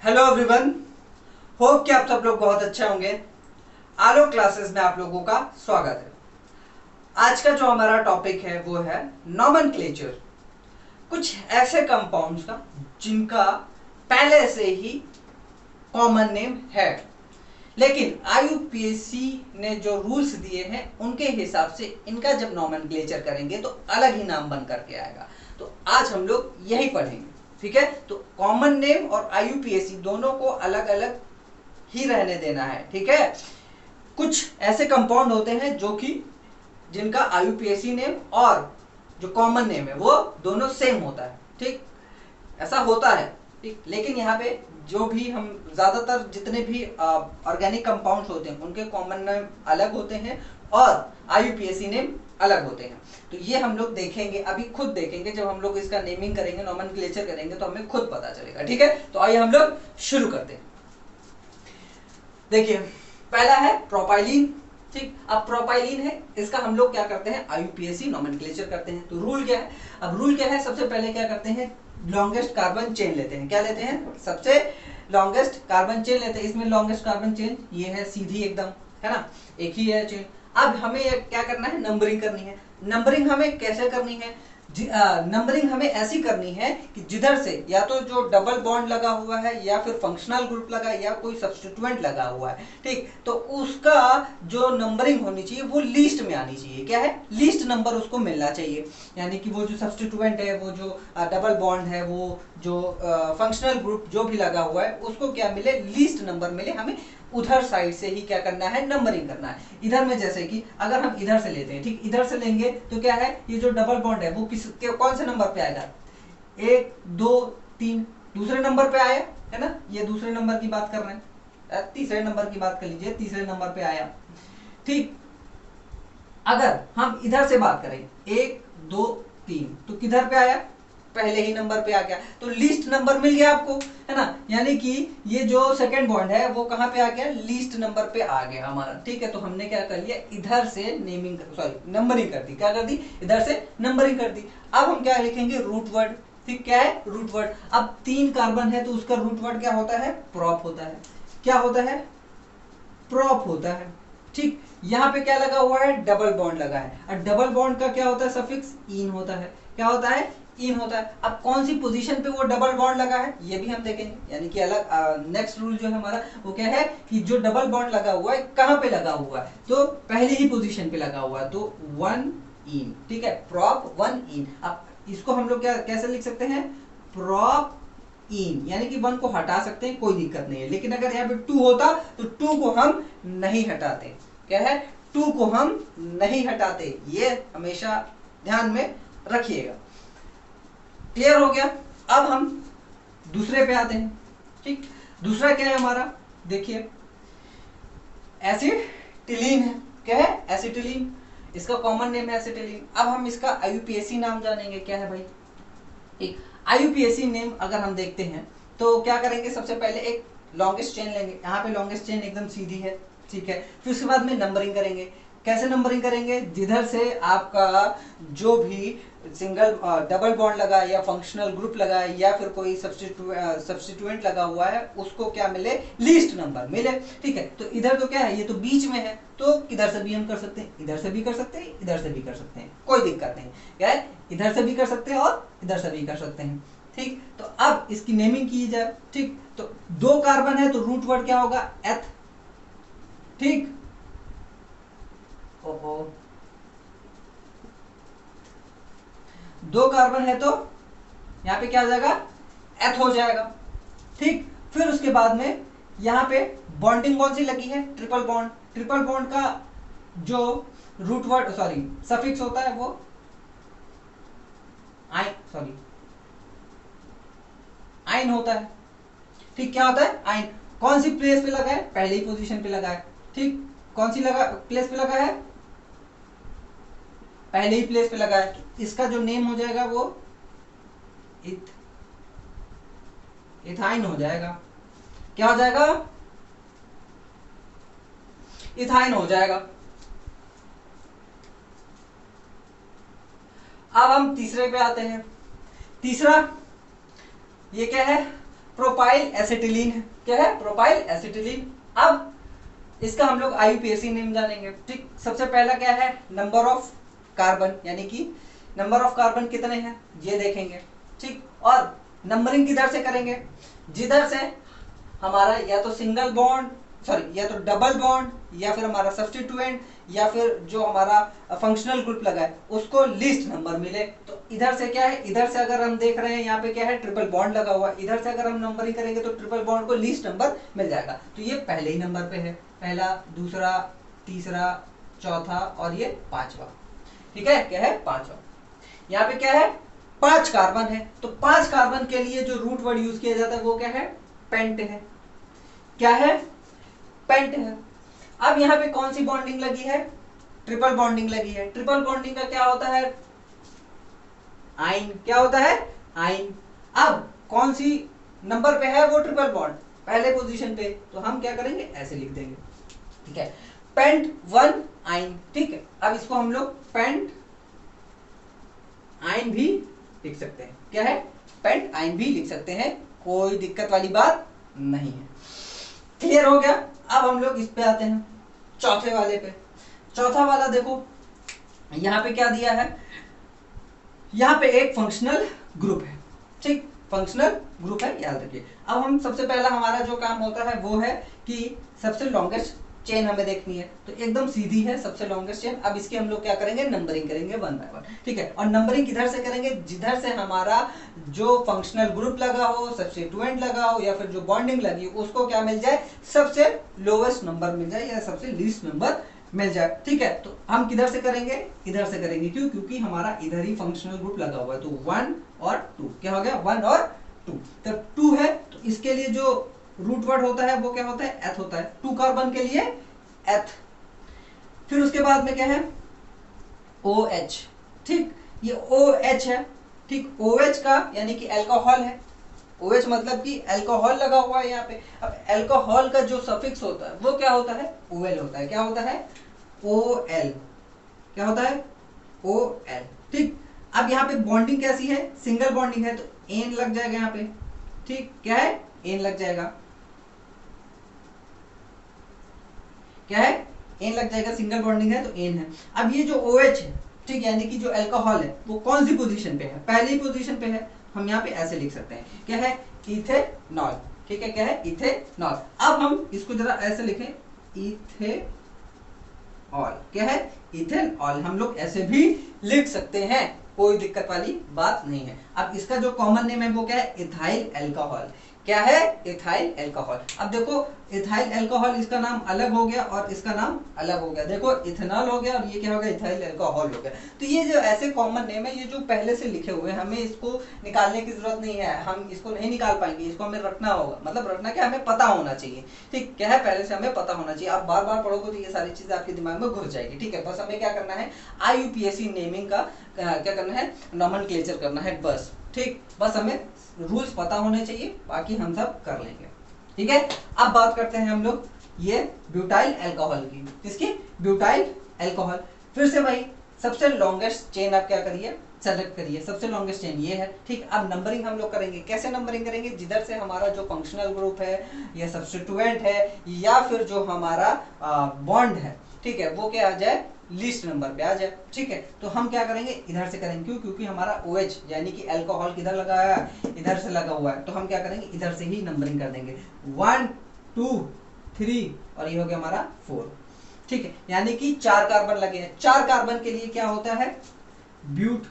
Hello everyone, hope कि आप सब लोग बहुत अच्छे होंगे। आलोक क्लासेस में आप लोगों का स्वागत है। आज का जो हमारा टॉपिक है वो है नॉमेनक्लेचर, कुछ ऐसे कंपाउंड्स का जिनका पहले से ही कॉमन नेम है, लेकिन आईयूपीएसी ने जो रूल्स दिए हैं उनके हिसाब से इनका जब नॉमेनक्लेचर करेंगे तो अलग ही नाम बन करके आएगा। तो आज हम लोग यही पढ़ेंगे, ठीक है। तो कॉमन नेम और आईयूपीएसी दोनों को अलग अलग ही रहने देना है, ठीक है। कुछ ऐसे कंपाउंड होते हैं जो कि जिनका आईयूपीएसी नेम और जो कॉमन नेम है वो दोनों सेम होता है, ठीक। ऐसा होता है, ठीक। लेकिन यहाँ पे जो भी हम ज्यादातर जितने भी ऑर्गेनिक कंपाउंड्स होते हैं उनके कॉमन नेम अलग होते हैं और आईयूपीएसी नेम अलग होते हैं। तो ये हम लोग देखेंगे, अभी खुद देखेंगे। जब हम लोग इसका नेमिंग करेंगे, नॉमेनक्लेचर करेंगे तो हमें खुद पता चलेगा, ठीक है। तो आइए हम लोग शुरू करते हैं। देखिए, पहला है प्रोपाइलीन, ठीक। अब प्रोपाइलीन है, इसका हम लोग क्या करते हैं, आईयूपीएसी नॉमेनक्लेचर करते हैं। तो रूल क्या है, अब रूल क्या है, सबसे पहले क्या करते हैं, लॉन्गेस्ट कार्बन चेन लेते हैं। क्या लेते हैं, सबसे लॉन्गेस्ट कार्बन चेन लेते हैं। इसमें लॉन्गेस्ट कार्बन चेन ये है, सीधी एकदम, है ना, एक ही है चेन। अब हमें क्या करना है, नंबरिंग करनी है। नंबरिंग हमें कैसे करनी है, नंबरिंग हमें ऐसी करनी है कि जिधर से या तो जो डबल बॉन्ड लगा हुआ है या फिर फंक्शनल ग्रुप लगा है या कोई सब्स्टिट्यूएंट लगा हुआ है, ठीक, तो उसका जो नंबरिंग होनी चाहिए वो लीस्ट में आनी चाहिए। क्या है, लीस्ट नंबर उसको मिलना चाहिए। यानी कि वो जो सब्स्टिट्यूएंट है, वो जो डबल बॉन्ड है, वो जो फंक्शनल ग्रुप जो भी लगा हुआ है उसको क्या मिले, लीस्ट नंबर मिले। हमें उधर साइड से ही क्या करना है, नंबरिंग करना है। इधर में जैसे कि अगर हम इधर से लेते हैं, ठीक, इधर से लेंगे तो क्या है, ये जो डबल बॉन्ड है वो कौन से नंबर पे आएगा, 1 2 3 दूसरे नंबर पे आया, है ना। ये दूसरे नंबर की बात कर रहे हैं, तीसरे नंबर की बात कर लीजिए, तीसरे नंबर पे आया, ठीक। अगर हम इधर से बात करें 1 2 3 तो किधर पे आया, पहले ही नंबर पे आ गया। तो लिस्ट नंबर मिल गया आपको, है ना। यानी कि ये जो सेकंड बॉन्ड है वो कहां पे आ गया, लिस्ट नंबर पे आ गया हमारा, ठीक है। तो हमने क्या कर लिया, इधर से नेमिंग सॉरी नंबरिंग कर दी। क्या कर दी, इधर से नंबरिंग कर दी। अब हम क्या लिखेंगे, रूट वर्ड, ठीक। क्या है, रूट वर्ड। अब 3 कार्बन है तो उसका रूट वर्ड क्या होता है, प्रॉप होता है। क्या होता है, प्रॉप होता है, ठीक। यहाँ पे क्या लगा हुआ है, डबल बॉन्ड लगा है, और डबल बॉन्ड का क्या होता है, सफिक्स इन होता है। क्या होता है, इन होता है। अब कौन सी पोजीशन पे वो डबल बॉन्ड लगा है ये भी हम देखेंगे। यानी कि अलग नेक्स्ट रूल जो है हमारा वो क्या है कि जो डबल बॉन्ड लगा हुआ है कहां पे लगा हुआ है, तो पहली ही पोजीशन पे लगा हुआ है, तो 1 इन, ठीक है, प्रॉप 1 इन। अब इसको हम लोग क्या कैसे लिख सकते हैं, प्रॉप इन, यानी कि 1 को हटा सकते हैं, कोई दिक्कत नहीं है। लेकिन अगर यहाँ पे 2 होता तो 2 को हम नहीं हटाते। क्या है, 2 को हम नहीं हटाते, ये हमेशा ध्यान में रखिएगा। क्लियर हो गया। अब हम दूसरे पे आते हैं, ठीक। दूसरा क्या है हमारा, देखिए एसिटिलीन है। क्या है, एसिटिलीन, इसका कॉमन नेम है एसिटिलीन। अब हम इसका आईयूपीएसी नाम जानेंगे। क्या है भाई, एक आईयूपीएसी नेम अगर हम देखते हैं तो क्या करेंगे, सबसे पहले एक लॉन्गेस्ट चेन लेंगे। यहाँ पे लॉन्गेस्ट चेन एकदम सीधी है, ठीक है। फिर उसके बाद में नंबरिंग करेंगे। कैसे नंबरिंग करेंगे, जिधर से आपका जो भी सिंगल डबल बॉन्ड लगा या फंक्शनल ग्रुप लगा या फिर कोई सब्स्टिट्यूएंट लगा हुआ है उसको क्या मिले, लीस्ट नंबर मिले, ठीक है। तो इधर तो क्या है, ये तो बीच में है, तो किधर से भी हम कर सकते हैं, इधर से भी कर सकते हैं, इधर से भी कर सकते हैं, कोई दिक्कत नहीं। क्या है, इधर से भी कर सकते हैं और इधर से भी कर सकते हैं, ठीक। तो अब इसकी नेमिंग की जाए, ठीक। तो 2 कार्बन है तो रूट वर्ड क्या होगा, एथ, ठीक। ओहो, 2 कार्बन है तो यहां पे क्या हो जाएगा, एथ हो जाएगा, ठीक। फिर उसके बाद में यहां पे बॉन्डिंग कौन सी लगी है, ट्रिपल बॉन्ड। ट्रिपल बॉन्ड का जो रूट वर्ड सॉरी सफिक्स होता है वो आइन होता है, ठीक। क्या होता है, आइन। कौन सी प्लेस पे लगा है, पहली पोजीशन पे लगा है, ठीक। कौन सी प्लेस पे लगा है, पहले ही प्लेस पे लगा है। इसका जो नेम हो जाएगा वो इथाइन हो जाएगा। क्या हो जाएगा, इथाइन हो जाएगा। अब हम तीसरे पे आते हैं। तीसरा ये क्या है, प्रोपाइल एसिटिलीन है। क्या है? Propyl acetylene. अब इसका हम लोग आईयूपीएसी नेम जानेंगे। ठीक, सबसे पहला क्या है? नंबर ऑफ कार्बन, यानी कि नंबर ऑफ कार्बन कितने हैं ये देखेंगे। ठीक, और नंबरिंग किधर से करेंगे? जिधर से हमारा या तो सिंगल बॉन्ड, सॉरी या तो डबल बॉन्ड, या फिर हमारा सब्स्टिट्यूएंट, या फिर जो हमारा फंक्शनल ग्रुप लगा है उसको लीस्ट नंबर मिले। तो इधर से क्या है? इधर से अगर हम देख रहे हैं यहाँ पे क्या है? ट्रिपल बॉन्ड लगा हुआ है। इधर से अगर हम नंबरिंग करेंगे तो ट्रिपल बॉन्ड को लीस्ट नंबर मिल जाएगा। तो ये पहले ही नंबर पे है, पहला, दूसरा, तीसरा, चौथा और ये पांचवा। ठीक है, क्या है? पांचवा। यहाँ पे क्या है? 5 कार्बन है। तो 5 कार्बन के लिए जो रूट वर्ड यूज किया जाता है वो क्या है? पेंट है। क्या है? पेंट है। अब यहाँ पे कौन सी बॉन्डिंग लगी है? ट्रिपल बॉन्डिंग लगी है। ट्रिपल बॉन्डिंग का क्या होता है? आइन। क्या होता है? आइन। अब कौन सी नंबर पे है वो ट्रिपल बॉन्ड? पहले पोजीशन पे। तो हम क्या करेंगे? ऐसे लिख देंगे। ठीक है, पेंट 1 आइन। ठीक है, अब इसको हम लोग पेंट आइन भी लिख सकते हैं। क्या है? पेंट आइन भी लिख सकते हैं, कोई दिक्कत वाली बात नहीं है। क्लियर हो गया? अब हम लोग इस पे आते हैं, चौथे वाले पे। चौथा वाला देखो, यहाँ पे क्या दिया है? यहाँ पे एक फंक्शनल ग्रुप है। ठीक, फंक्शनल ग्रुप है, याद रखिए। अब हम सबसे पहला हमारा जो काम होता है वो है कि सबसे लॉन्गेस्ट चेन हमें देखनी है। तो एकदम सीधी है सबसे लॉन्गेस्ट चेन। अब इसकी हम लोग क्या करेंगे? नंबरिंग करेंगे 1 बाय 1। ठीक है, और नंबरिंग किधर से करेंगे? जिधर से हमारा जो फंक्शनल ग्रुप लगा हो, सब्स्टिट्यूएंट लगा हो, या फिर जो बॉन्डिंग लगी हो उसको क्या मिल जाए? सबसे लोवेस्ट नंबर मिल जाए या सबसे लीस्ट नंबर मिल जाए। ठीक है, तो हम किधर से करेंगे? इधर से करेंगे। क्यों? क्योंकि हमारा इधर ही फंक्शनल ग्रुप लगा हुआ है। तो 1 और 2 क्या हो गया? 1 और 2। तो 2 है तो इसके लिए जो रूट वर्ड होता है वो क्या होता है? एथ होता है। 2 कार्बन के लिए एथ। फिर उसके बाद में क्या है? OH। ठीक, ये OH है। ठीक, OH का यानी कि अल्कोहल है। OH मतलब कि अल्कोहल लगा हुआ है यहाँ पे। अब अल्कोहल का जो सफिक्स होता है वो क्या होता है? OL होता है। क्या होता है? OL। क्या होता है? OL। ठीक, अब यहाँ पे बॉन्डिंग कैसी है? सिंगल बॉन्डिंग है तो एन लग जाएगा यहाँ पे। ठीक, क्या है? एन लग जाएगा। क्या है? एन लग जाएगा। सिंगल बॉन्डिंग है तो एन है। अब ये जो OH है, ठीक, यानी कि जो अल्कोहल है वो कौन सी पोजीशन पे है? पहली पोजीशन पे है। हम यहाँ पे ऐसे लिख सकते हैं। क्या है? इथेनॉल। ठीक है, क्या है? इथेनॉल। अब हम इसको जरा ऐसे लिखें, इथेनॉल। क्या है? इथेनॉल। हम लोग ऐसे भी लिख सकते हैं, कोई दिक्कत वाली बात नहीं है। अब इसका जो कॉमन नेम है वो क्या है? Ethyl alcohol. क्या है? Ethyl alcohol. अब देखो, इथाइल अल्कोहल इसका नाम अलग हो गया और इसका नाम अलग हो गया। देखो, इथेनॉल हो गया और ये क्या हो गया? इथाइल अल्कोहल हो गया। तो ये जो ऐसे कॉमन नेम है, ये जो पहले से लिखे हुए हैं, हमें इसको निकालने की जरूरत नहीं है। हम इसको नहीं निकाल पाएंगे, इसको हमें रखना होगा। मतलब रखना क्या? हमें पता होना चाहिए। ठीक, क्या है? पहले से हमें पता होना चाहिए। आप बार बार पढ़ोगे तो ये सारी चीजें आपके दिमाग में घुस जाएगी। ठीक है, बस हमें क्या करना है? आईयूपीएसी नेमिंग का क्या करना है? नॉमेनक्लेचर करना है बस। ठीक, बस हमें रूल्स पता होने चाहिए, बाकी हम सब कर लेंगे। ठीक है, अब बात करते हैं हम लोग ये ब्यूटाइल अल्कोहल की। किसकी? Butyl alcohol. फिर से भाई सबसे लॉन्गेस्ट चेन आप क्या करिए? सेलेक्ट करिए। सबसे लॉन्गेस्ट चेन ये है। ठीक, अब नंबरिंग हम लोग करेंगे। कैसे नंबरिंग करेंगे? जिधर से हमारा जो फंक्शनल ग्रुप है या सब्स्टिट्यूएंट है या फिर जो हमारा बॉन्ड है, ठीक है, वो क्या आ जाए? लीस्ट नंबर पे आ जाए। ठीक है, तो हम क्या करेंगे? इधर से करेंगे। क्यों? क्योंकि हमारा OH यानी कि अल्कोहल किधर लगा है? इधर से लगा हुआ है। तो हम क्या करेंगे? इधर से ही नंबरिंग कर देंगे। 1 2 3 और ये हो गया हमारा 4। ठीक है, यानी कि 4 कार्बन लगे हैं। 4 कार्बन के लिए क्या होता है? ब्यूट।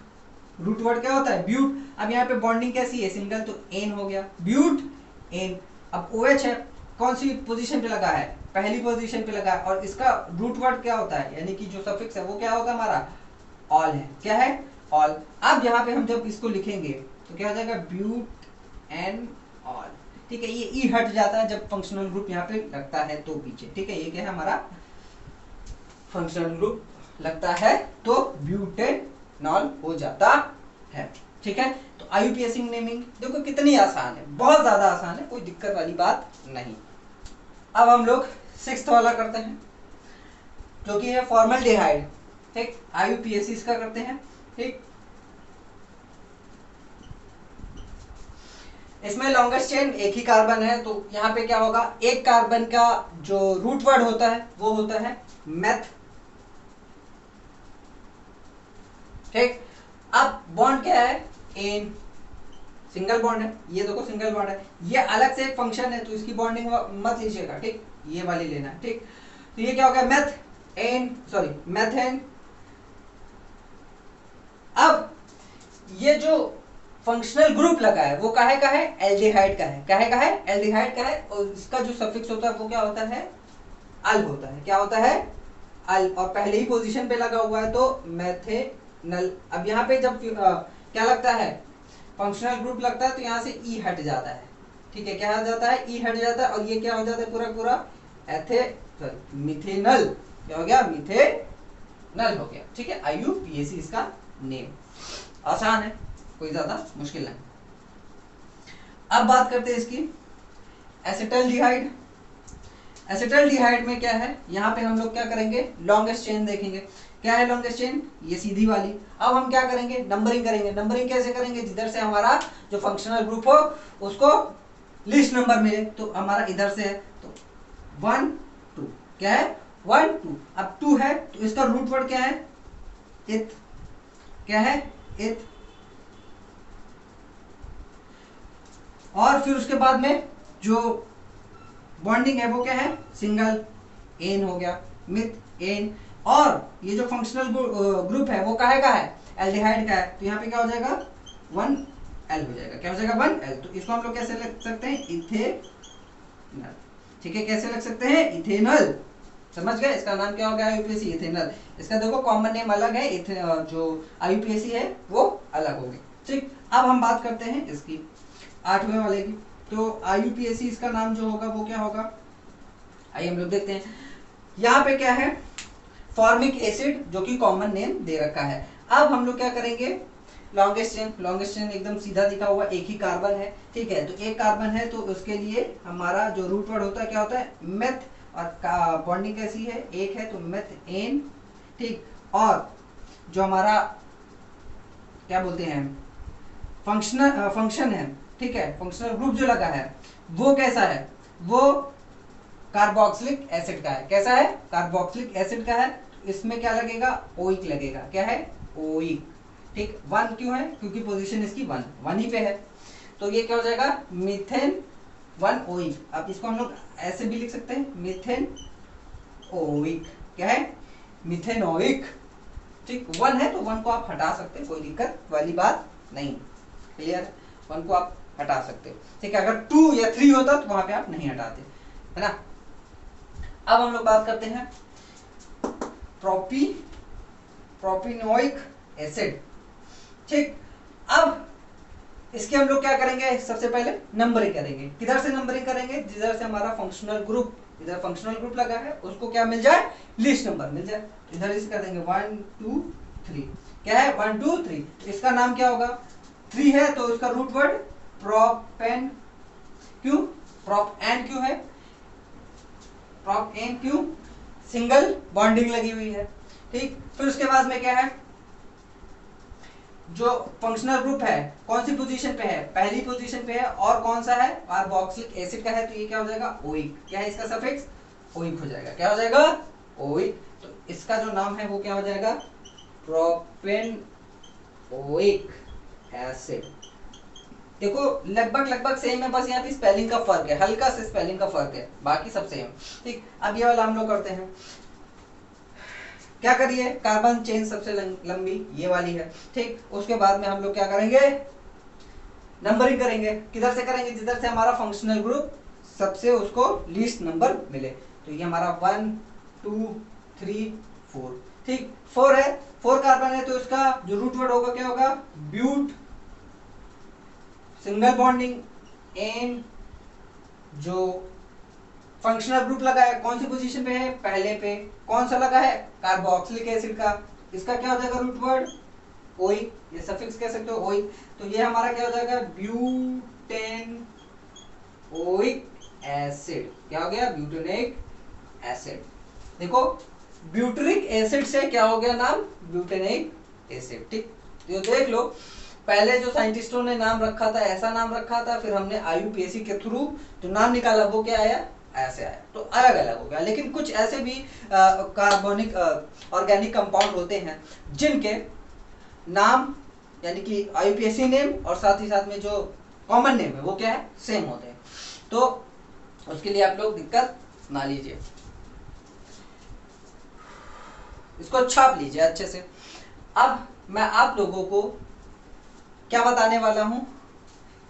रूट वर्ड क्या होता है? ब्यूट। अब यहाँ पे बॉन्डिंग कैसी है? सिंगल, तो एन हो गया, ब्यूट एन। अब OH है, कौन सी पोजीशन पे लगा है? पहली पोजीशन पे लगा है। और इसका रूट वर्ड क्या होता है? यानी कि जो सफिक्स है वो क्या होगा हमारा? ऑल है। क्या है? ऑल। अब यहाँ पे हम जब इसको लिखेंगे तो क्या हो जाएगा? Beauty and all. ठीक है, ये ई हट जाता है जब फंक्शनल ग्रुप यहाँ पे लगता है तो पीछे। ठीक है, ये क्या है? हमारा फंक्शनल ग्रुप लगता है तो ब्यूटेनॉल हो जाता है। ठीक है, तो आईयूपीएसी नेमिंग देखो कितनी आसान है, बहुत ज्यादा आसान है, कोई दिक्कत वाली बात नहीं। अब हम लोग 6th वाला करते हैं जो कि है फॉर्मल्डिहाइड। ठीक, आईयूपीएसी इसका करते हैं। ठीक, इसमें लॉन्गेस्ट चेन एक ही कार्बन है, तो यहाँ पे क्या होगा, एक कार्बन का जो रूट वर्ड होता है वो होता है मेथ। ठीक, अब बॉन्ड क्या है, एन, सिंगल बॉन्ड है, ये देखो सिंगल बॉन्ड है, ये अलग से एक फंक्शन है तो इसकी बॉन्डिंग मत लीजिएगा, ठीक, ये वाली लेना है, ठीक। तो ये क्या हो गया, मेथ एन, सॉरी मेथेन। अब ये जो फंक्शनल ग्रुप लगा है वो काहे का है, एल्डिहाइड का है, काहे का है, एल्डिहाइड का है, और इसका जो सफिक्स होता है वो क्या होता है, अल होता है, क्या होता है, अल, और पहले ही पोजीशन पे लगा हुआ है तो मेथेनल। अब यहाँ पे जब क्या लगता है, फंक्शनल ग्रुप लगता है तो यहाँ से ई हट जाता है, ठीक है, क्या हट जाता है, ई हट जाता है, और ये क्या हो जाता है, पूरा पूरा एथे सॉरी मिथेनल, क्या हो गया, मिथेनल हो गया, ठीक है। IUPAC इसका नेम, आसान है, कोई ज्यादा मुश्किल नहीं। अब बात करते हैं इसकी एसिटल्डिहाइड। एसिटल्डिहाइड में क्या है, यहाँ पे हम लोग क्या करेंगे, लॉन्गेस्ट चेन देखेंगे, क्या है लॉन्गेस्ट चेन, ये सीधी वाली। अब हम क्या करेंगे, नंबरिंग करेंगे। नंबरिंग कैसे करेंगे, जिधर से हमारा जो फंक्शनल ग्रुप हो उसको लिस्ट नंबर मिले, तो हमारा इधर से है, तो 1 2, क्या है 1 2। अब 2 है तो इसका रूट वर्ड क्या है, इथ, क्या है, इथ। और फिर उसके बाद में जो बॉन्डिंग है वो क्या है, सिंगल, एन हो गया, मिथ एन। और ये जो फंक्शनल ग्रुप है वो काहे का है, एल्डिहाइड का है, तो यहाँ पे क्या हो जाएगा 1L हो जाएगा, क्या हो जाएगा 1L। तो इसको हम लोग कैसे लिख सकते हैं, इथेनल, ठीक है, कैसे लिख सकते हैं, इथेनल, समझ गए, इसका नाम क्या हो गया, IUPAC इथेनल। इसका देखो कॉमन नेम अलग है, जो IUPAC है वो अलग हो गई, ठीक। अब हम बात करते हैं इसकी 8वें वाले की, तो IUPAC इसका नाम जो होगा वो क्या होगा, आइए हम लोग देखते हैं। यहाँ पे क्या है, फॉर्मिक एसिड, जो कि कॉमन नेम दे रखा है। अब हम लोग क्या करेंगे, लॉन्गेस्ट चेन, लॉन्गेस्ट चेन एकदम सीधा दिखा हुआ, एक ही कार्बन है, ठीक है, तो एक कार्बन है तो उसके लिए हमारा जो रूट वर्ड होता है क्या होता है, मेथ, और बॉन्डिंग कैसी है, एक है तो मेथ एन, ठीक। और जो हमारा क्या बोलते हैं फंक्शन है, ठीक है, फंक्शनल ग्रुप जो लगा है वो कैसा है, वो कार्बोक्सिलिक एसिड का है, कैसा है, कार्बोक्सिलिक एसिड का है। इसमें क्या लगेगा, ओइक लगेगा, क्या है, ओइक, ठीक। 1 क्यों है, क्योंकि पोजीशन इसकी 1 ही पे है, तो ये क्या हो जाएगा, मीथेन 1 ओइक। अब इसको हम लोग ऐसे भी लिख सकते हैं, मीथेन ओइक, क्या है, मिथेनोइक, ठीक। 1 है तो 1 को आप हटा सकते हैं, कोई दिक्कत वाली बात नहीं, क्लियर, 1 को आप हटा सकते हो, ठीक है। अगर 2 या 3 होता तो वहां पे आप नहीं हटाते, है ना। अब हम लोग बात करते हैं प्रोपिनोइक एसिड, ठीक। अब इसके हम लोग क्या करेंगे, सबसे पहले नंबरिंग करेंगे। किधर से नंबरिंग करेंगे, जिधर से हमारा फंक्शनल ग्रुप, इधर फंक्शनल ग्रुप लगा है उसको क्या मिल जाए, लिस्ट नंबर मिल जाए, इधर इसे कर देंगे 1 2 3, क्या है 1 2 3। इसका नाम क्या होगा, 3 है तो इसका रूट वर्ड प्रोपेन, क्यों, प्रोप एन क्यों है, प्रोप एन क्यों, सिंगल बॉन्डिंग लगी हुई है, ठीक। फिर उसके बाद में क्या है, जो फंक्शनल ग्रुप है कौन सी पोजीशन पे है, पहली पोजीशन पे है, और कौन सा है, कार्बोक्सिलिक एसिड का है, तो ये क्या हो जाएगा, ओइक, क्या है इसका सफिक्स, ओइक हो जाएगा, क्या हो जाएगा, ओइक। तो इसका जो नाम है वो क्या हो जाएगा, प्रोपेनोइक एसिड। देखो लगभग सेम है, बस यहाँ पे स्पेलिंग का फर्क है, हल्का से स्पेलिंग का फर्क है, बाकी सब सेम, ठीक। अब ये वाला हम लोग करते हैं, क्या करिए, कार्बन चेन सबसे लंबी ये वाली है, ठीक। उसके बाद में हम लोग क्या करेंगे, नंबरिंग करेंगे। किधर से करेंगे, जिधर से हमारा फंक्शनल ग्रुप सबसे उसको लीस्ट नंबर मिले, तो ये हमारा 1 2 3 4, ठीक। 4 है, 4 कार्बन है तो इसका जो रूट वर्ड होगा क्या होगा, ब्यूट, सिंगल बॉन्डिंग एन। जो फंक्शनल ग्रुप लगा है कौन सी पोजीशन पे है, पहले पे, कौन सा लगा है, कार्बोक्सिलिक एसिड का, इसका क्या हो जाएगा रूट वर्ड, ओइक, ये सफिक्स कह सकते हो ओइक, तो ये हमारा क्या हो जाएगा, ब्यूटेन ओइक एसिड, क्या हो गया, ब्यूटेनिक एसिड। देखो ब्यूटेरिक एसिड से क्या हो गया नाम, ब्यूटेनिक एसिड, ठीक। तो देख लो पहले जो साइंटिस्टों ने नाम रखा था ऐसा नाम रखा था, फिर हमने आईयूपीएसी के थ्रू जो नाम निकाला वो क्या आया, ऐसे आया, तो अलग अलग हो गया। लेकिन कुछ ऐसे भी कार्बनिक ऑर्गेनिक कंपाउंड होते हैं जिनके नाम यानी कि आईयूपीएसी नेम और साथ ही साथ में जो कॉमन नेम है वो क्या है, सेम होते हैं। तो उसके लिए आप लोग दिक्कत ना लीजिए, इसको छाप लीजिए अच्छे से। अब मैं आप लोगों को क्या बताने वाला हूं,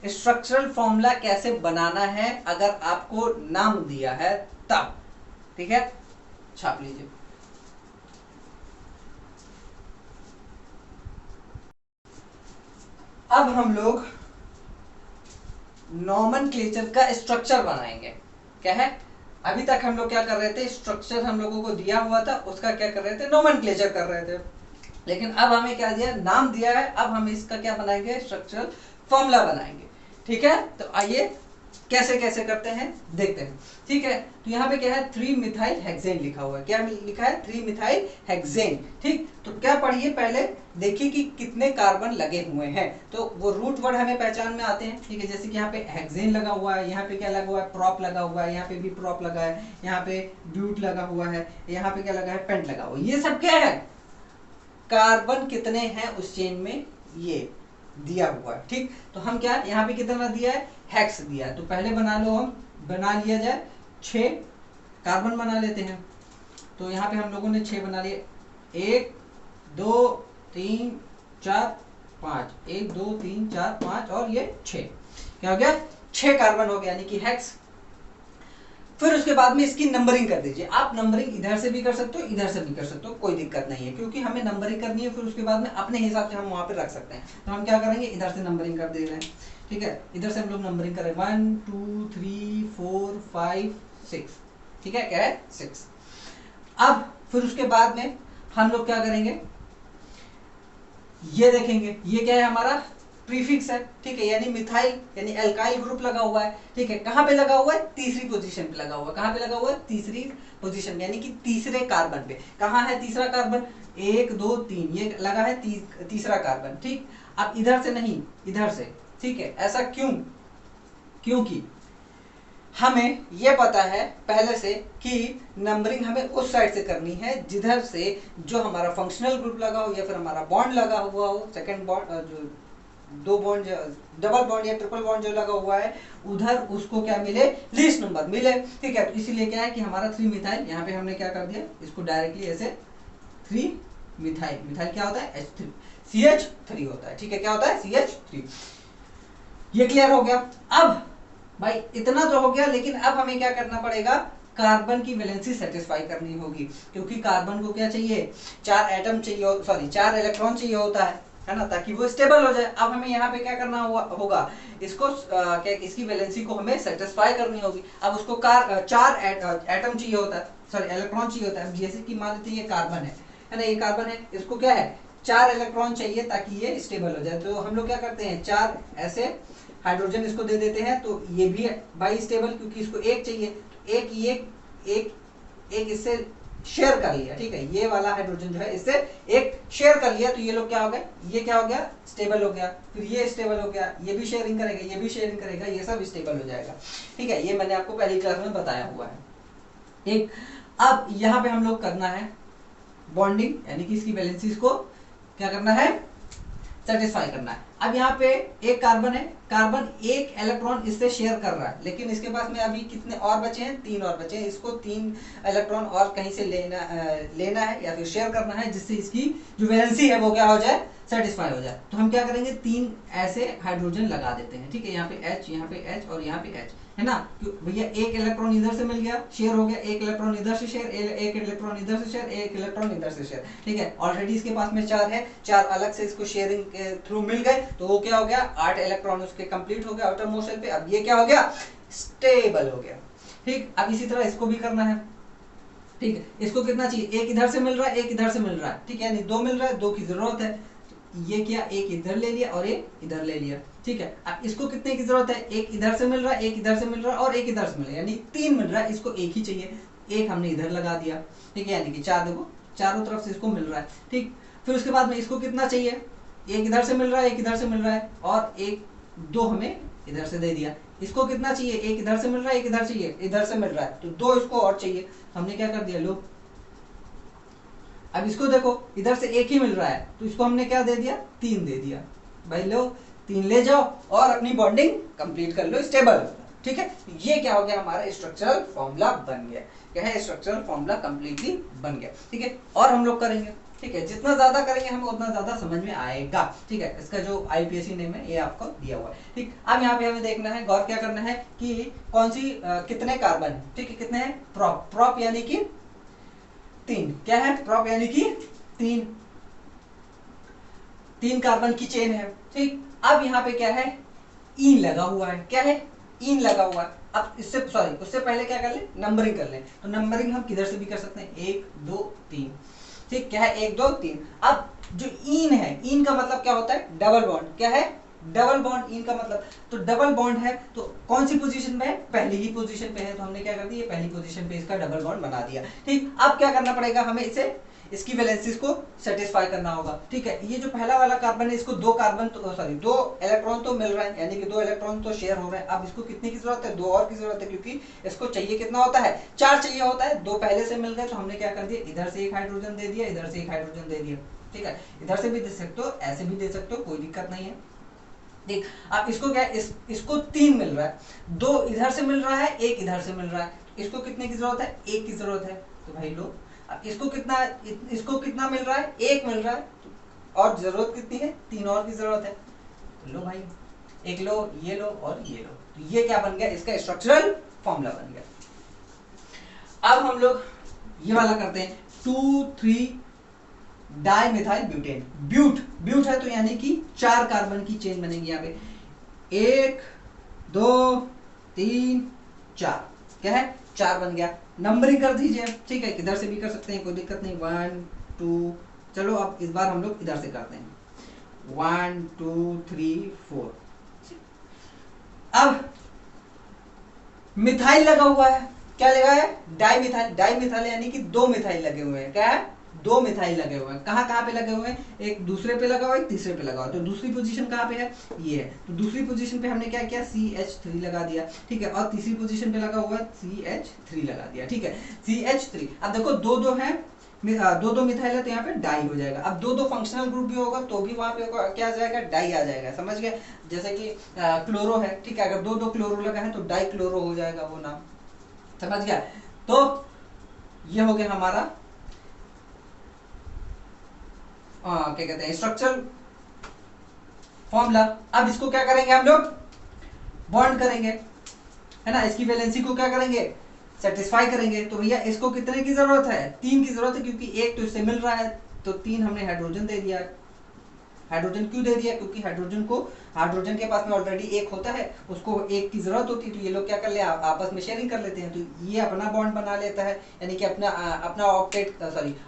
स्ट्रक्चरल फॉर्मूला कैसे बनाना है अगर आपको नाम दिया है तब, ठीक है, छाप लीजिए। अब हम लोग नॉमेनक्लेचर का स्ट्रक्चर बनाएंगे। क्या है, अभी तक हम लोग क्या कर रहे थे, स्ट्रक्चर हम लोगों को दिया हुआ था उसका क्या कर रहे थे, नॉमेनक्लेचर कर रहे थे। लेकिन अब हमें क्या दिया, नाम दिया है, अब हम इसका क्या बनाएंगे, स्ट्रक्चरल फॉर्मूला बनाएंगे। ठीक है, तो आइए कैसे कैसे करते हैं देखते हैं। ठीक है, तो यहाँ पे क्या है, 3 मिथाइल हेक्सेन लिखा हुआ है। क्या लिखा है, 3 मिथाइल हेक्सेन। ठीक, तो क्या पढ़िए, पहले देखिए कि कितने कार्बन लगे हुए हैं, तो वो रूट वर्ड हमें पहचान में आते हैं। ठीक है, जैसे कि यहाँ पे हेक्सेन लगा हुआ है, यहाँ पे क्या लगा हुआ है, प्रॉप लगा हुआ है, यहाँ पे भी प्रॉप लगा है, यहाँ पे ब्यूट लगा हुआ है, यहाँ पे क्या लगा है, पेंट लगा हुआ है। ये सब क्या है, कार्बन कितने हैं उस चेन में ये दिया हुआ है। ठीक, तो हम क्या यहाँ पे कितना दिया है, हेक्स दिया है, तो पहले बना लो, हम बना लिया जाए 6 कार्बन बना लेते हैं। तो यहाँ पे हम लोगों ने 6 बना लिए, 1 2 3 4 5, 1 2 3 4 5 और ये 6, क्या हो गया, 6 कार्बन हो गया, यानी कि हेक्स। फिर उसके बाद में इसकी नंबरिंग कर दीजिए। आप नंबरिंग इधर से भी कर सकते हो, इधर से भी कर सकते हो, कोई दिक्कत नहीं है, क्योंकि हमें नंबरिंग करनी है। फिर उसके बाद में अपने हिसाब से हम वहां पे रख सकते हैं। तो हम क्या करेंगे, इधर से नंबरिंग कर दे रहे हैं। ठीक है, इधर से हम लोग नंबरिंग करें 1 2 3 4 5 6। ठीक है, क्या है, 6। अब फिर उसके बाद में हम लोग क्या करेंगे, ये देखेंगे, ये क्या है, हमारा प्रीफिक्स है। ठीक है, यानी मिथाइल यानी एल्काइल ग्रुप लगा हुआ है। ठीक है, कहां पे लगा हुआ है, तीसरी पोजीशन पे लगा हुआ है। कहां पे लगा हुआ है, तीसरी पोजीशन, यानी कि तीसरे कार्बन पे। कहां है तीसरा कार्बन, 1 2 3, ये लगा है तीसरा कार्बन। ठीक, अब इधर से नहीं, इधर से। ठीक है, ऐसा क्यों, क्योंकि हमें यह पता है पहले से कि नंबरिंग हमें उस साइड से करनी है जिधर से जो हमारा फंक्शनल ग्रुप लगा हो या फिर हमारा बॉन्ड लगा हुआ हो, सेकंड बॉन्ड, जो 2 बॉन्ड, डबल बॉन्ड या ट्रिपल बॉन्ड जो लगा हुआ है, उधर उसको क्या मिले, लीस्ट नंबर मिले। ठीक है, तो इसीलिए क्या है कि हमारा 3 मिथाइल, यहाँ पे हमने क्या कर दिया, इसको डायरेक्टली ऐसे 3 मिथाइल, मिथाइल क्या होता है, H3, CH3 होता है। ठीक है, क्या होता है, CH3। ये क्लियर हो गया। अब भाई इतना तो हो गया, लेकिन अब हमें क्या करना पड़ेगा, कार्बन की वैलेंसी सेटिस्फाई करनी होगी, क्योंकि कार्बन को क्या चाहिए, 4 एटम चाहिए, सॉरी 4 इलेक्ट्रॉन चाहिए होता है ना, ताकि वो स्टेबल हो जाए। अब हमें यहाँ पे क्या करना होगा, इसको क्या, इसकी वैलेंसी को हमें सेटिस्फाई करनी होगी। अब उसको 4 एटम चाहिए होता है, सॉरी इलेक्ट्रॉन चाहिए होता है। जैसे कि मान लेते हैं ये कार्बन है ना, ये कार्बन है, इसको क्या है, 4 इलेक्ट्रॉन चाहिए ताकि ये स्टेबल हो जाए। तो हम लोग क्या करते हैं, 4 ऐसे हाइड्रोजन इसको दे देते हैं, तो ये भी बाई स्टेबल, क्योंकि इसको 1 चाहिए, तो एक इससे शेयर कर लिया। ठीक है, ये वाला हाइड्रोजन जो है इससे एक शेयर कर लिया, तो ये लोग क्या हो गए, ये क्या हो गया, स्टेबल हो गया। फिर ये स्टेबल हो गया, ये भी शेयरिंग करेगा, ये भी शेयरिंग करेगा, ये सब स्टेबल हो जाएगा। ठीक है, ये मैंने आपको पहली क्लास में बताया हुआ है। ठीक, अब यहाँ पे हम लोग करना है बॉन्डिंग, यानी कि इसकी वैलेंसीज को क्या करना है, सेटिस्फाई करना है। अब यहाँ पे एक कार्बन है, कार्बन 1 इलेक्ट्रॉन इससे शेयर कर रहा है, लेकिन इसके पास में अभी कितने और बचे हैं, 3 और बचे हैं। इसको 3 इलेक्ट्रॉन और कहीं से लेना है या फिर शेयर करना है, जिससे इसकी जो वैलेंसी है वो क्या हो जाए, सेटिस्फाई हो जाए। तो हम क्या करेंगे, 3 ऐसे हाइड्रोजन लगा देते हैं। ठीक है, यहाँ पे H, यहाँ पे H और यहाँ पे H, है ना, भैया 1 इलेक्ट्रॉन इधर से मिल गया, शेयर हो गया, 1 इलेक्ट्रॉन इधर से शेयर, 1 इलेक्ट्रॉन इधर से शेयर, 1 इलेक्ट्रॉन इधर से शेयर। ठीक है, ऑलरेडी इसके पास में 4 है, 4 अलग से इसको शेयरिंग के थ्रू मिल गए, तो वो क्या हो गया, 8 इलेक्ट्रॉन उसके कंप्लीट हो गया आउटर मोस्ट शेल पे। अब ये क्या हो गया, स्टेबल हो गया। ठीक, अब इसी तरह इसको भी करना है। ठीक है, इसको कितना चाहिए, 1 इधर से मिल रहा है, 1 इधर से मिल रहा है। ठीक है, यानी 2 मिल रहा है, 2 की जरूरत है। ये क्या, 1 इधर ले लिया और 1 इधर ले लिया। ठीक है, अब इसको कितने की जरूरत है, 1 इधर से मिल रहा है, 1 इधर से मिल रहा है और 1 इधर से मिल रहा है, यानी 3 मिल रहा है। इसको 1 ही चाहिए, 1 हमने इधर लगा दिया। ठीक है, यानी कि 4, देखो चारों तरफ से इसको मिल रहा है। ठीक, फिर उसके बाद में इसको कितना चाहिए, एक इधर से मिल रहा है, एक इधर से मिल रहा है, और एक दो हमें इधर से दे दिया। इसको कितना चाहिए, एक इधर से मिल रहा है, एक इधर चाहिए, इधर से मिल रहा है, तो दो इसको और चाहिए। हमने क्या कर दिया, लो अब इसको देखो, इधर से एक ही मिल रहा है, तो इसको हमने क्या दे दिया, 3 दे दिया। भाई लो 3 ले जाओ और अपनी बॉन्डिंग कंप्लीट कर लो स्टेबल। ठीक है, ये क्या हो गया, हमारा स्ट्रक्चरल फॉर्मूला बन गया। क्या है, स्ट्रक्चरल फॉर्मूला कंप्लीटली बन गया। ठीक है, और हम लोग करेंगे। ठीक है, जितना ज्यादा करेंगे हमें उतना ज्यादा समझ में आएगा। ठीक है, इसका जो आईपीएससी नेम है ये आपको दिया हुआ है। ठीक, अब यहाँ पे हमें देखना है, गौर क्या करना है कि कौन सी कितने कार्बन है। ठीक है, कितने हैं, प्रॉप, प्रॉप यानी कि 3। क्या है, प्रॉप यानी कि 3 कार्बन की चेन है। ठीक, अब यहाँ पे क्या है, ईन लगा हुआ है। क्या है, ईन लगा हुआ है। अब इससे सॉरी उससे पहले क्या कर ले, नंबरिंग कर ले। तो नंबरिंग हम किधर से भी कर सकते हैं, 1 2 3। ठीक, क्या है, 1 2 3। अब जो ईन है, ईन का मतलब क्या होता है, डबल बॉन्ड। क्या है, डबल बॉन्ड, ईन का मतलब। तो डबल बॉन्ड है तो कौन सी पोजीशन पे है, पहली ही पोजीशन पे है, तो हमने क्या कर दिया, पहली पोजीशन पे इसका डबल बॉन्ड बना दिया। ठीक, अब क्या करना पड़ेगा हमें, इसे इसकी वैलेंसीज को सेटिस्फाई करना होगा। ठीक है, ये जो पहला वाला कार्बन है इसको 2 कार्बन तो सॉरी 2 इलेक्ट्रॉन तो मिल रहा है, यानी कि 2 इलेक्ट्रॉन तो शेयर हो रहे हैं। अब इसको कितने की जरूरत है, 2 और की जरूरत है, क्योंकि इसको चाहिए कितना होता है, 4 चाहिए होता है। 2 पहले से मिल गए, तो हमने क्या कर दिया, इधर से एक हाइड्रोजन दे दिया, इधर से एक हाइड्रोजन दे दिया। ठीक है, इधर से भी दे सकते हो, ऐसे भी दे सकते हो, कोई दिक्कत नहीं है। देख, अब इसको क्या, इसको 3 मिल रहा है, 2 इधर से मिल रहा है, एक इधर से मिल रहा है। इसको कितने की जरूरत है, 1 की जरूरत है। तो भाई लो, अब इसको कितना मिल रहा है, 1 मिल रहा है, और जरूरत कितनी है, 3 और की जरूरत है। तो लो भाई, एक लो, ये लो और ये लो, तो ये क्या बन गया, इसका स्ट्रक्चरल फॉर्मूला बन गया। अब हम लोग ये वाला करते हैं, 2,3 डाई मिथाइल ब्यूटेन। ब्यूट है तो यानी कि 4 कार्बन की चेन बनेगी यहाँ पे, 1 2 3 4। क्या है, 4 बन गया। नंबरिंग कर दीजिए। ठीक है, इधर से भी कर सकते हैं, कोई दिक्कत नहीं, 1 2। चलो अब इस बार हम लोग इधर से करते हैं, 1 2 3 4। अब मिथाइल लगा हुआ है, क्या लगा है, डाई मिथाइल। डाई मिथाइल यानी कि 2 मिथाइल लगे हुए हैं। क्या है, 2 मिथाइल लगे हुए हैं। कहाँ पे लगे हुए हैं, एक दूसरे पे लगा हुआ है, एक तीसरे पे लगा हुआ है। तो दूसरी पोजीशन कहाँ पे है, ये है। तो दूसरी पोजीशन पे हमने क्या किया, CH3 लगा दिया। ठीक है, और तीसरी पोजीशन पे लगा हुआ है, CH3 लगा दिया। ठीक है, CH3। अब देखो 2 है, 2 मिथाइल है, तो यहाँ पे डाई हो जाएगा। अब 2 फंक्शनल ग्रुप भी होगा तो भी वहां पे क्या आ जाएगा, डाई आ जाएगा। समझ गए, जैसे कि क्लोरो है। ठीक है, अगर 2 क्लोरो लगा है तो डाई क्लोरो हो जाएगा वो नाम। समझ गया, तो ये हो गया हमारा क्या कहते हैं, स्ट्रक्चरल फॉर्मूला। अब इसको क्या करेंगे हम लोग, बॉन्ड करेंगे, है ना। इसकी वैलेंसी को क्या करेंगे, सेटिस्फाई करेंगे। तो भैया इसको कितने की जरूरत है, 3 की जरूरत है, क्योंकि 1 तो इससे मिल रहा है, तो 3 हमने हाइड्रोजन दे दिया। हाइड्रोजन क्यों दे दिया, क्योंकि हाइड्रोजन के पास में ऑलरेडी 1 होता है, उसको 1 की जरूरत होती है। तो ये लोग क्या कर ले, आपस में शेयरिंग कर लेते हैं, तो ये अपना बॉन्ड बना लेता है, यानी कि अपना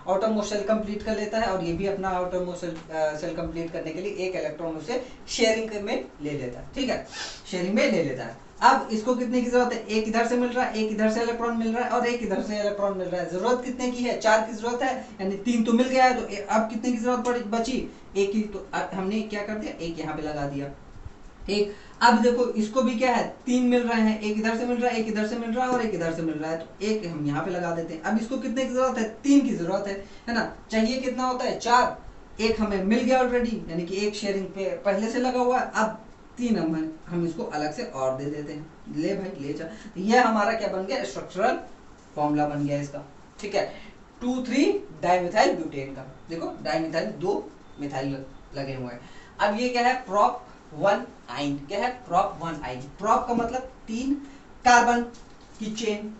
आउटरमोस्ट शेल कंप्लीट कर लेता है, और ये भी अपना आउटरमोस्ट शेल कंप्लीट करने के लिए 1 इलेक्ट्रॉन उसे शेयरिंग में ले लेता है। ठीक है, शेयरिंग में ले लेता है। अब इसको कितने की जरूरत है, 1 इधर से मिल रहा है, 1 इधर से इलेक्ट्रॉन मिल रहा है, और 1 इधर से इलेक्ट्रॉन मिल रहा है। जरूरत कितने की है, 4 की जरूरत है, यानी 3 तो मिल गया है। तो अब कितने की जरूरत बची, 1 की। तो अब हमने क्या कर दिया, 1 यहाँ पे लगा दिया। ठीक, अब देखो इसको भी क्या है, 3 मिल रहे हैं, 1 इधर से मिल रहा है, 1 इधर से मिल रहा है, और 1 इधर से मिल रहा है, तो 1 हम यहाँ पे लगा देते हैं। अब इसको कितने की जरूरत है, 3 की जरूरत है ना। चाहिए कितना होता है, 4। 1 हमें मिल गया ऑलरेडी, यानी कि 1 शेयरिंग पे पहले से लगा हुआ है। अब 3 हम इसको अलग से और दे देते हैं। ले भाई ले जा, ये हमारा क्या बन गया, स्ट्रक्चरल फॉर्मूला बन गया इसका। ठीक है, 2,3 डाइमिथाइल ब्यूटेन का। देखो डाइमिथाइल 2 मिथाइल लगे हुए हैं। अब ये क्या है, प्रॉप 1 आइन। क्या है, प्रॉप 1 आइन। प्रॉप का मतलब 3 कार्बन की चेन,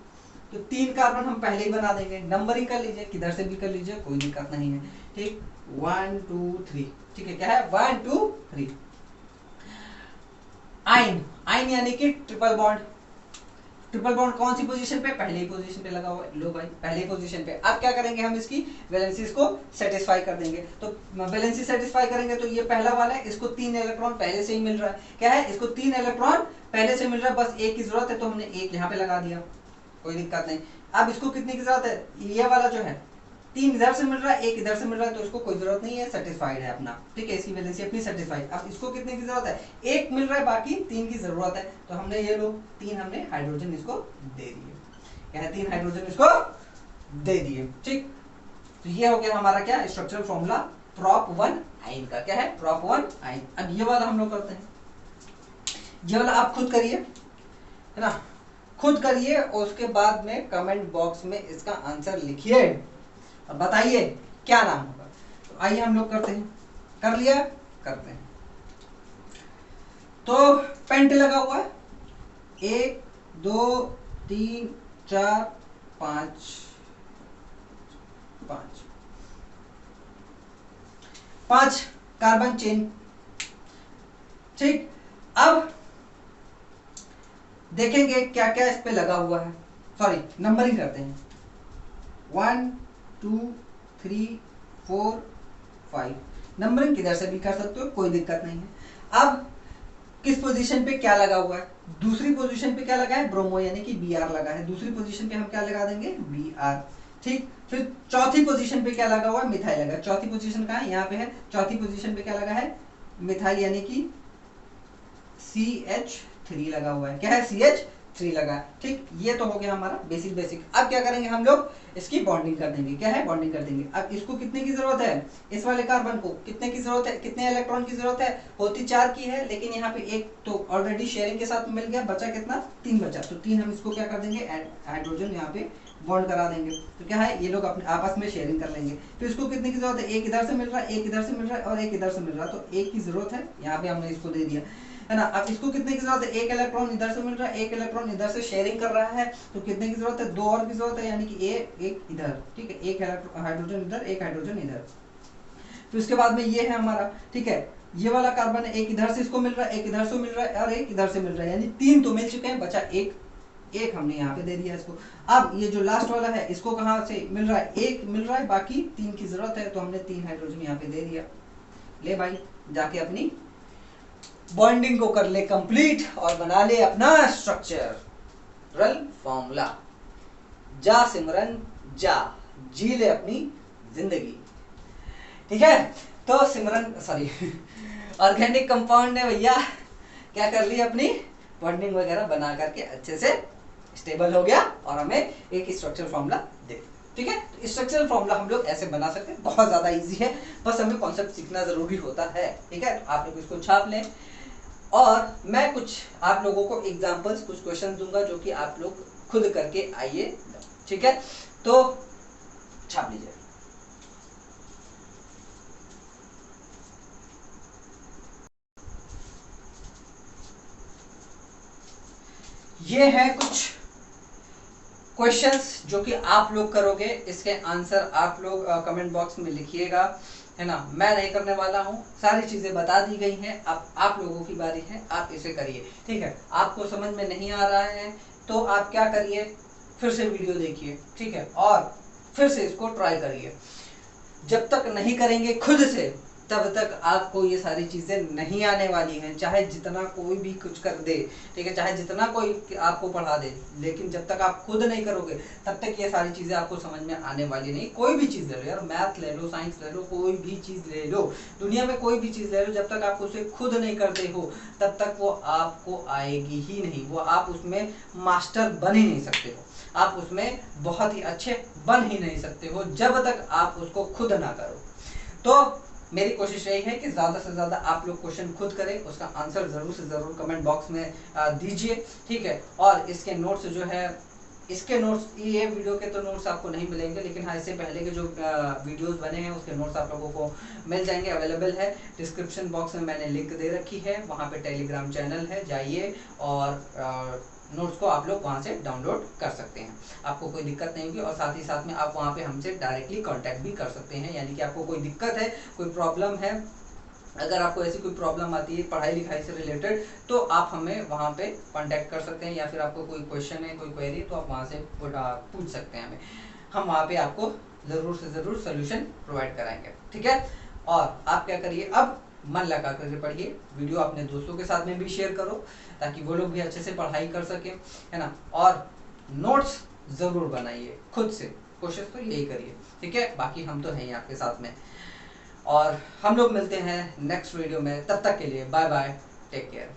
तो 3 कार्बन हम पहले ही बना देंगे। नंबरिंग कर लीजिए, किधर से भी कर लीजिए, कोई दिक्कत नहीं है। ठीक, 1 2 3। ठीक है, क्या है, 1 2 3। आइन, आइन यानी कि ट्रिपल बॉन्ड। ट्रिपल बॉन्ड कौन सी पोजीशन पे, पहले ही पोजीशन पे लगा हुआ है। लो भाई, पहले पोजीशन पे। अब क्या करेंगे, हम इसकी वैलेंसीज को सेटिस्फाई कर देंगे। तो वैलेंसी सेटिस्फाई करेंगे, तो ये पहला वाला है, इसको 3 इलेक्ट्रॉन पहले से ही मिल रहा है। क्या है, इसको 3 इलेक्ट्रॉन पहले से मिल रहा है, बस 1 की जरूरत है, तो हमने 1 यहाँ पे लगा दिया, कोई दिक्कत नहीं। अब इसको कितने की जरूरत है, ये वाला जो है 3 इधर से मिल रहा है, 1 इधर से मिल रहा है, तो इसको कोई जरूरत नहीं है, सेटिस्फाइड है अपना, ठीक है, इसकी वैलेंसी अपनी सेटिस्फाइड। अब इसको कितने की जरूरत है, 1 मिल रहा है, बाकी 3 की जरूरत है, तो हमने ये लोग 3 हमने हाइड्रोजन इसको दे दिए, क्या है 3 हाइड्रोजन इसको दे दिए, ठीक। तो ये हो गया हमारा क्या स्ट्रक्चरल फॉर्मूला प्रोप 1 आइन का, क्या है प्रोप 1 आइन। अब ये वाला हम लोग करते हैं, ये वाला आप खुद करिए, है ना, खुद करिए और उसके बाद में कमेंट बॉक्स में इसका आंसर लिखिए और बताइए क्या नाम होगा। तो आइए हम लोग करते हैं, कर लिया, करते हैं। तो पेंट लगा हुआ है 1 2 3 4 5 5 कार्बन चेन, ठीक। अब देखेंगे क्या क्या इस पे लगा हुआ है, सॉरी नंबरिंग करते हैं 1 2 3 4 5, नंबरिंग किधर से भी कर सकते हो, कोई दिक्कत नहीं है। अब किस पोजीशन पे क्या लगा हुआ है, दूसरी पोजीशन पे क्या लगा है, ब्रोमो यानी कि Br लगा है, दूसरी पोजीशन पे हम क्या लगा देंगे Br, ठीक। फिर चौथी पोजीशन पे क्या लगा हुआ है, मिथाइल लगा, चौथी पोजीशन कहाँ है, यहाँ पे है, चौथी पोजीशन पे क्या लगा है, मिथाइल यानी कि CH3 लगा हुआ है, क्या है CH3 लगा है, ठीक। ये तो हो गया हमारा बेसिक। अब क्या करेंगे हम लोग, इसकी बॉन्डिंग कर देंगे, क्या है बॉन्डिंग कर देंगे। अब इसको कितने की जरूरत है, इस वाले कार्बन को कितने की जरूरत है, कितने इलेक्ट्रॉन की जरूरत है, होती 4 की है, लेकिन यहाँ पे एक तो ऑलरेडी शेयरिंग के साथ मिल गया, बचा कितना 3 बचा, तो 3 हम इसको क्या कर देंगे, हाइड्रोजन यहाँ पे बॉन्ड करा देंगे, तो क्या है ये लोग अपने आपस में शेयरिंग कर लेंगे। फिर इसको कितने की जरूरत है, एक इधर से मिल रहा है, एक इधर से मिल रहा है और एक इधर से मिल रहा है, तो एक की जरूरत है, यहाँ पे हमने इसको दे दिया, है ना। अब इसको कितने की जरूरत है, एक इलेक्ट्रॉन इधर से मिल रहा है, एक इलेक्ट्रॉन इधर से शेयरिंग कर रहा है, तो कितने की जरूरत है, 2 और की जरूरत है, यानी कि एक इधर, ठीक है, एक हाइड्रोजन इधर, एक हाइड्रोजन इधर। फिर उसके बाद में ये है हमारा, ठीक है, ये वाला कार्बन है, एक इधर से इसको मिल रहा है, एक इधर से मिल रहा है और एक इधर से मिल रहा है, यानी 3 तो मिल चुके हैं, बचा एक हमने यहाँ पे दे दिया इसको। अब ये जो लास्ट वाला है इसको कहाँ से मिल रहा है, एक मिल रहा है, बाकी 3 की जरूरत है, तो हमने 3 हाइड्रोजन यहाँ पे दे दिया। ले भाई जाके अपनी बॉन्डिंग को कर ले कंप्लीट और बना ले अपना स्ट्रक्चरल फॉर्मूला। जा सिमरन जा, जी ले अपनी जिंदगी, ठीक है। तो सिमरन सॉरी ऑर्गेनिक कंपाउंड ने भैया क्या कर ली, अपनी बॉन्डिंग वगैरह बना करके अच्छे से स्टेबल हो गया और हमें एक स्ट्रक्चरल फॉर्मूला दे, ठीक है। तो स्ट्रक्चरल फॉर्मूला हम लोग ऐसे बना सकते हैं, बहुत ज्यादा इजी है, बस हमें कॉन्सेप्ट सीखना जरूरी होता है, ठीक है। तो आप लोग इसको छाप लें और मैं कुछ आप लोगों को एग्जांपल्स, कुछ क्वेश्चन दूंगा जो कि आप लोग खुद करके आइए, ठीक है। तो छाप लीजिए। ये है कुछ क्वेश्चंस जो कि आप लोग करोगे, इसके आंसर आप लोग कमेंट बॉक्स में लिखिएगा, है ना। मैं नहीं करने वाला हूँ, सारी चीजें बता दी गई हैं, अब आप लोगों की बारी है, आप इसे करिए, ठीक है। आपको समझ में नहीं आ रहा है तो आप क्या करिए, फिर से वीडियो देखिए, ठीक है, और फिर से इसको ट्राई करिए। जब तक नहीं करेंगे खुद से तब तक आपको ये सारी चीजें नहीं आने वाली हैं, चाहे जितना कोई भी कुछ कर दे, ठीक है, चाहे जितना कोई आपको पढ़ा दे, लेकिन जब तक आप खुद नहीं करोगे तब तक ये सारी चीजें आपको समझ में आने वाली नहीं। कोई भी चीज ले लो यार, मैथ ले लो, साइंस ले लो, कोई भी चीज ले लो, दुनिया में कोई भी चीज ले लो, जब तक आप उसे खुद नहीं करते हो तब तक वो आपको आएगी ही नहीं, वो आप उसमें मास्टर बन ही नहीं सकते हो, आप उसमें बहुत ही अच्छे बन ही नहीं सकते हो जब तक आप उसको खुद ना करो। तो मेरी कोशिश यही है कि ज़्यादा से ज़्यादा आप लोग क्वेश्चन खुद करें, उसका आंसर ज़रूर से ज़रूर कमेंट बॉक्स में दीजिए, ठीक है। और इसके नोट्स जो है, इसके नोट्स, ये वीडियो के तो नोट्स आपको नहीं मिलेंगे, लेकिन हाँ इससे पहले के जो वीडियोस बने हैं उसके नोट्स आप लोगों को मिल जाएंगे, अवेलेबल है। डिस्क्रिप्शन बॉक्स में मैंने लिंक दे रखी है, वहाँ पे टेलीग्राम चैनल है, जाइए और नोट्स को आप लोग वहाँ से डाउनलोड कर सकते हैं, आपको कोई दिक्कत नहीं होगी। और साथ ही साथ में आप वहाँ पे हमसे डायरेक्टली कांटेक्ट भी कर सकते हैं, यानी कि आपको कोई दिक्कत है, कोई प्रॉब्लम है, अगर आपको ऐसी कोई प्रॉब्लम आती है पढ़ाई लिखाई से रिलेटेड, तो आप हमें वहाँ पे कांटेक्ट कर सकते हैं, या फिर आपको कोई क्वेश्चन है, कोई क्वेरी, तो आप वहाँ से पूछ सकते हैं हमें, हम वहाँ पे आपको ज़रूर से ज़रूर सोल्यूशन प्रोवाइड कराएंगे, ठीक है। और आप क्या करिए, अब मन लगा कर पढ़िए, वीडियो अपने दोस्तों के साथ में भी शेयर करो ताकि वो लोग भी अच्छे से पढ़ाई कर सकें, है ना। और नोट्स ज़रूर बनाइए खुद से, कोशिश तो यही करिए, ठीक है। बाकी हम तो हैं ही आपके साथ में, और हम लोग मिलते हैं नेक्स्ट वीडियो में। तब तक के लिए बाय बाय, टेक केयर।